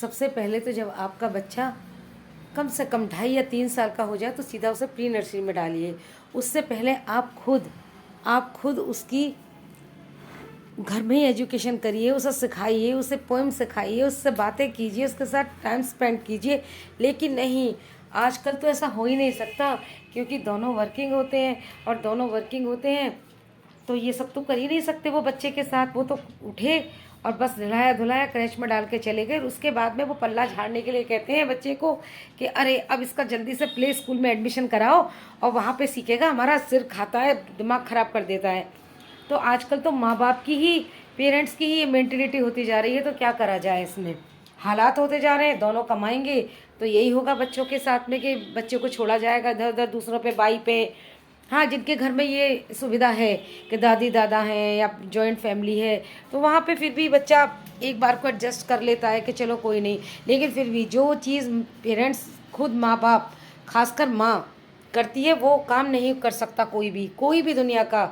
सबसे पहले तो जब आपका बच्चा कम से कम 2.5 या 3 साल का हो जाए तो सीधा उसे प्री नर्सरी में डालिए। उससे पहले आप खुद उसकी घर में ही एजुकेशन करिए, उसे सिखाइए, उसे पोएम सिखाइए, उससे बातें कीजिए, उसके साथ टाइम स्पेंड कीजिए। लेकिन नहीं, आजकल तो ऐसा हो ही नहीं सकता, क्योंकि दोनों वर्किंग होते हैं, और दोनों वर्किंग होते हैं तो ये सब तो कर ही नहीं सकते वो बच्चे के साथ। वो तो उठे और बस नहलाया धुलाया क्रैच में डाल के चले गए। उसके बाद में वो पल्ला झाड़ने के लिए कहते हैं बच्चे को कि अरे अब इसका जल्दी से प्ले स्कूल में एडमिशन कराओ और वहाँ पे सीखेगा, हमारा सिर खाता है, दिमाग ख़राब कर देता है। तो आजकल तो माँ बाप की ही, पेरेंट्स की ही मेंटेलिटी होती जा रही है। तो क्या करा जाए, इसमें हालात होते जा रहे हैं। दोनों कमाएंगे तो यही होगा बच्चों के साथ में कि बच्चे को छोड़ा जाएगा इधर उधर दूसरों पे, बाई पे। हाँ, जिनके घर में ये सुविधा है कि दादी दादा हैं या जॉइंट फैमिली है, तो वहाँ पे फिर भी बच्चा एक बार को एडजस्ट कर लेता है कि चलो कोई नहीं। लेकिन फिर भी जो चीज़ पेरेंट्स खुद, माँ बाप, खासकर माँ करती है, वो काम नहीं कर सकता कोई भी दुनिया का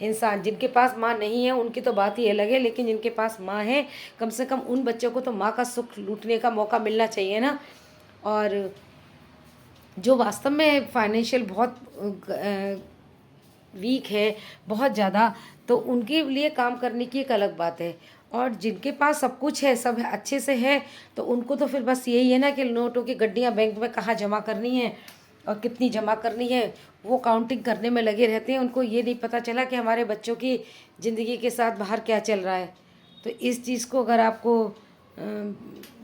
इंसान। जिनके पास माँ नहीं है उनकी तो बात ही अलग है, लेकिन जिनके पास माँ है, कम से कम उन बच्चों को तो माँ का सुख लूटने का मौका मिलना चाहिए ना। और जो वास्तव में फाइनेंशियल बहुत वीक है, बहुत ज़्यादा, तो उनके लिए काम करने की एक अलग बात है। और जिनके पास सब कुछ है, सब अच्छे से है, तो उनको तो फिर बस यही है ना कि नोटों की गड्डियाँ बैंक में कहाँ जमा करनी है और कितनी जमा करनी है, वो काउंटिंग करने में लगे रहते हैं। उनको ये नहीं पता चला कि हमारे बच्चों की ज़िंदगी के साथ बाहर क्या चल रहा है। तो इस चीज़ को अगर आपको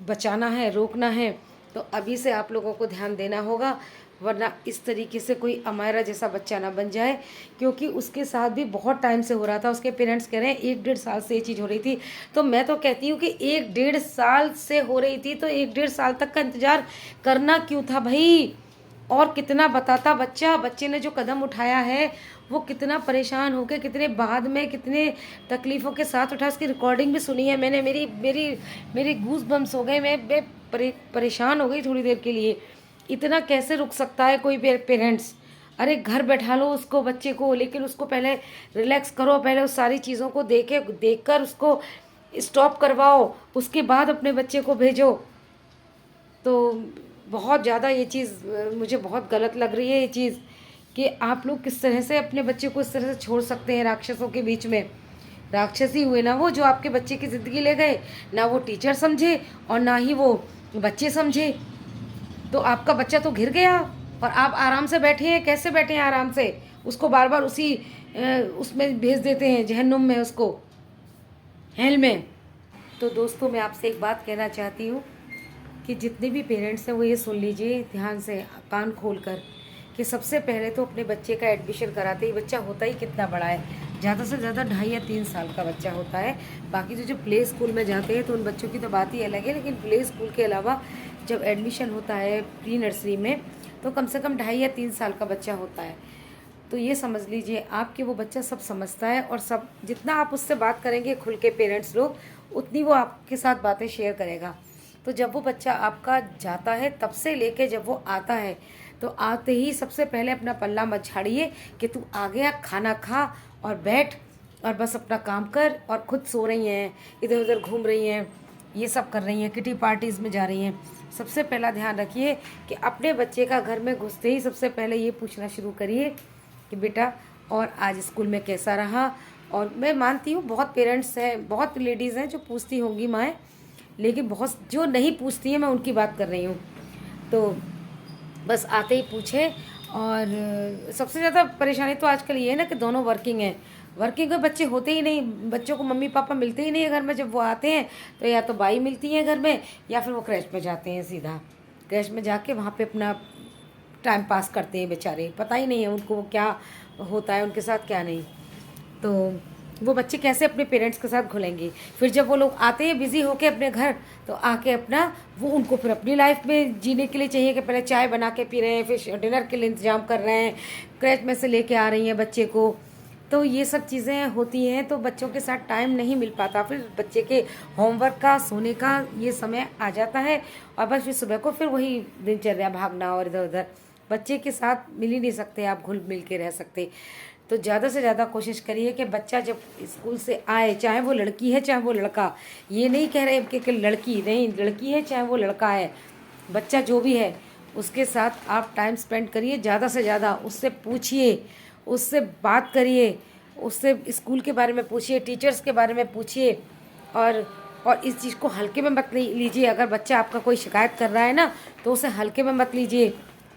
बचाना है, रोकना है, तो अभी से आप लोगों को ध्यान देना होगा, वरना इस तरीके से कोई अमायरा जैसा बच्चा ना बन जाए। क्योंकि उसके साथ भी बहुत टाइम से हो रहा था। उसके पेरेंट्स कह रहे हैं 1-1.5 साल से ये चीज़ हो रही थी। तो मैं तो कहती हूँ कि 1-1.5 साल से हो रही थी तो 1-1.5 साल तक का इंतज़ार करना क्यों था भाई। और कितना बताता बच्चा, बच्चे ने जो कदम उठाया है वो कितना परेशान होकर, कितने बाद में, कितने तकलीफ़ों के साथ उठा। उसकी रिकॉर्डिंग भी सुनी है मैंने। मेरी मेरी मेरी गूज बम्स हो गए। मैं परेशान हो गई थोड़ी देर के लिए। इतना कैसे रुक सकता है कोई पेरेंट्स। अरे घर बैठा लो उसको, बच्चे को, लेकिन उसको पहले रिलैक्स करो, पहले उस सारी चीज़ों को देखकर उसको स्टॉप करवाओ, उसके बाद अपने बच्चे को भेजो। तो बहुत ज़्यादा ये चीज़ मुझे बहुत गलत लग रही है, ये चीज़ कि आप लोग किस तरह से अपने बच्चे को इस तरह से छोड़ सकते हैं राक्षसों के बीच में। राक्षस ही हुए ना वो, जो आपके बच्चे की ज़िंदगी ले गए। ना वो टीचर समझे और ना ही वो बच्चे समझे। तो आपका बच्चा तो घिर गया और आप आराम से बैठे हैं। कैसे बैठे हैं आराम से? उसको बार बार उसी उसमें भेज देते हैं, जहन्नुम में, उसको हेल में। तो दोस्तों, मैं आपसे एक बात कहना चाहती हूँ कि जितने भी पेरेंट्स हैं वो ये सुन लीजिए ध्यान से, कान खोल कर, कि सबसे पहले तो अपने बच्चे का एडमिशन कराते ही, बच्चा होता ही कितना बड़ा है, ज़्यादा से ज़्यादा 2.5 या 3 साल का बच्चा होता है। बाकी जो प्ले स्कूल में जाते हैं तो उन बच्चों की तो बात ही अलग है। लेकिन प्ले स्कूल के अलावा जब एडमिशन होता है प्री नर्सरी में, तो कम से कम 2.5 या 3 साल का बच्चा होता है। तो ये समझ लीजिए आप कि वो बच्चा सब समझता है, और सब, जितना आप उससे बात करेंगे खुल के पेरेंट्स लोग, उतनी वो आपके साथ बातें शेयर करेगा। तो जब वो बच्चा आपका जाता है, तब से लेके जब वो आता है, तो आते ही सबसे पहले अपना पल्ला मत झाड़िए कि तू आ गया, खाना खा और बैठ और बस अपना काम कर। और खुद सो रही हैं, इधर उधर घूम रही हैं, ये सब कर रही हैं, किटी पार्टीज़ में जा रही हैं। सबसे पहला ध्यान रखिए कि अपने बच्चे का घर में घुसते ही सबसे पहले ये पूछना शुरू करिए कि बेटा, और आज स्कूल में कैसा रहा। और मैं मानती हूँ बहुत पेरेंट्स हैं, बहुत लेडीज़ हैं जो पूछती होंगी माएँ, लेकिन बहुत जो नहीं पूछती हैं, मैं उनकी बात कर रही हूँ। तो बस आते ही पूछें। और सबसे ज़्यादा परेशानी तो आजकल ये है ना कि दोनों वर्किंग हैं। वर्किंग के बच्चे होते ही नहीं, बच्चों को मम्मी पापा मिलते ही नहीं है घर में। जब वो आते हैं तो या तो बाई मिलती है घर में, या फिर वो क्रैच में जाते हैं। सीधा क्रैच में जाके वहाँ पे अपना टाइम पास करते हैं बेचारे। पता ही नहीं है उनको क्या होता है उनके साथ, क्या नहीं। तो वो बच्चे कैसे अपने पेरेंट्स के साथ घुलेंगे? फिर जब वो लोग आते हैं बिज़ी होके अपने घर, तो आके अपना वो, उनको फिर अपनी लाइफ में जीने के लिए चाहिए कि पहले चाय बना के पी रहे हैं, फिर डिनर के लिए इंतज़ाम कर रहे हैं, क्रैच में से लेके आ रही हैं बच्चे को। तो ये सब चीज़ें होती हैं, तो बच्चों के साथ टाइम नहीं मिल पाता। फिर बच्चे के होमवर्क का, सोने का ये समय आ जाता है, और बस फिर सुबह को फिर वही दिनचर्या, भागना और इधर उधर। बच्चे के साथ मिल ही नहीं सकते आप, घुल मिल के रह सकते। तो ज़्यादा से ज़्यादा कोशिश करिए कि बच्चा जब स्कूल से आए, चाहे वो लड़की है चाहे वो लड़का, ये नहीं कह रहे कि लड़की नहीं, लड़की है चाहे वो लड़का है, बच्चा जो भी है उसके साथ आप टाइम स्पेंड करिए ज़्यादा से ज़्यादा। उससे पूछिए, उससे बात करिए, उससे स्कूल के बारे में पूछिए, टीचर्स के बारे में पूछिए। और इस चीज़ को हल्के में मत लीजिए। अगर बच्चा आपका कोई शिकायत कर रहा है ना, तो उसे हल्के में मत लीजिए,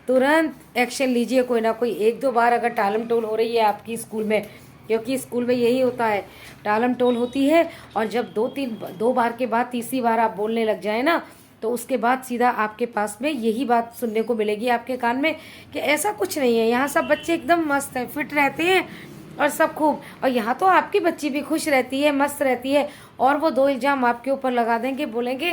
तुरंत एक्शन लीजिए। कोई ना कोई एक दो बार अगर टालम टोल हो रही है आपकी स्कूल में, क्योंकि स्कूल में यही होता है, टालम टोल होती है। और जब दो बार के बाद तीसरी बार आप बोलने लग जाए ना, तो उसके बाद सीधा आपके पास में यही बात सुनने को मिलेगी आपके कान में कि ऐसा कुछ नहीं है, यहाँ सब बच्चे एकदम मस्त हैं, फिट रहते हैं और सब खूब। और यहाँ तो आपकी बच्ची भी खुश रहती है, मस्त रहती है। और वो दो इल्ज़ाम आपके ऊपर लगा देंगे, बोलेंगे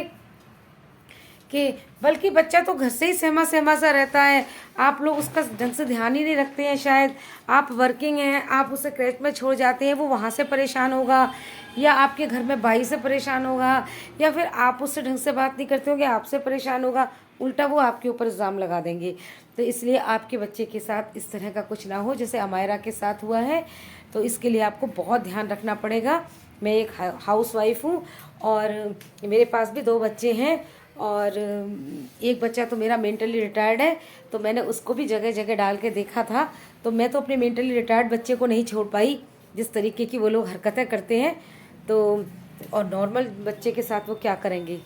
कि बल्कि बच्चा तो घर से ही सहमा सहमा सा रहता है, आप लोग उसका ढंग से ध्यान ही नहीं रखते हैं, शायद आप वर्किंग हैं, आप उसे क्रेच में छोड़ जाते हैं, वो वहाँ से परेशान होगा, या आपके घर में भाई से परेशान होगा, या फिर आप उससे ढंग से बात नहीं करते होंगे, आपसे परेशान होगा। उल्टा वो आपके ऊपर इल्ज़ाम लगा देंगे। तो इसलिए आपके बच्चे के साथ इस तरह का कुछ ना हो जैसे अमायरा के साथ हुआ है। तो इसके लिए आपको बहुत ध्यान रखना पड़ेगा। मैं एक हाउस वाइफ हूँ और मेरे पास भी 2 बच्चे हैं, और एक बच्चा तो मेरा मेंटली रिटायर्ड है, तो मैंने उसको भी जगह जगह डाल के देखा था। तो मैं तो अपने मेंटली रिटायर्ड बच्चे को नहीं छोड़ पाई, जिस तरीके की वो लोग हरकतें करते हैं। तो और नॉर्मल बच्चे के साथ वो क्या करेंगे।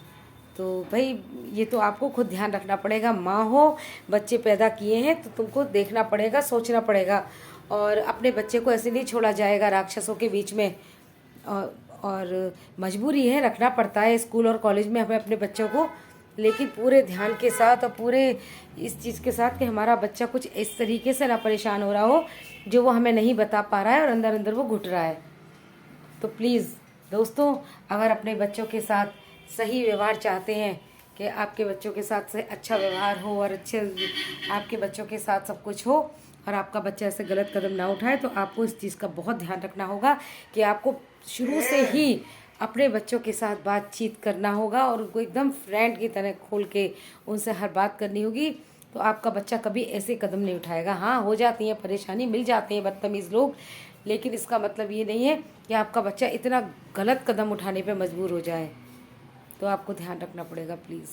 तो भाई ये तो आपको खुद ध्यान रखना पड़ेगा। माँ हो, बच्चे पैदा किए हैं तो तुमको देखना पड़ेगा, सोचना पड़ेगा। और अपने बच्चे को ऐसे नहीं छोड़ा जाएगा राक्षसों के बीच में। और मजबूरी है, रखना पड़ता है स्कूल और कॉलेज में हमें अपने बच्चों को, लेकिन पूरे ध्यान के साथ और पूरे इस चीज़ के साथ कि हमारा बच्चा कुछ इस तरीके से ना परेशान हो रहा हो जो वो हमें नहीं बता पा रहा है और अंदर अंदर वो घुट रहा है। तो प्लीज़ दोस्तों, अगर अपने बच्चों के साथ सही व्यवहार चाहते हैं कि आपके बच्चों के साथ से अच्छा व्यवहार हो और अच्छे आपके बच्चों के साथ सब कुछ हो और आपका बच्चा ऐसे गलत कदम ना उठाए, तो आपको इस चीज़ का बहुत ध्यान रखना होगा कि आपको शुरू से ही अपने बच्चों के साथ बातचीत करना होगा और उनको एकदम फ्रेंड की तरह खोल के उनसे हर बात करनी होगी। तो आपका बच्चा कभी ऐसे कदम नहीं उठाएगा। हाँ, हो जाती है परेशानी, मिल जाते हैं बदतमीज़ लोग, लेकिन इसका मतलब ये नहीं है कि आपका बच्चा इतना गलत कदम उठाने पे मजबूर हो जाए। तो आपको ध्यान रखना पड़ेगा प्लीज़।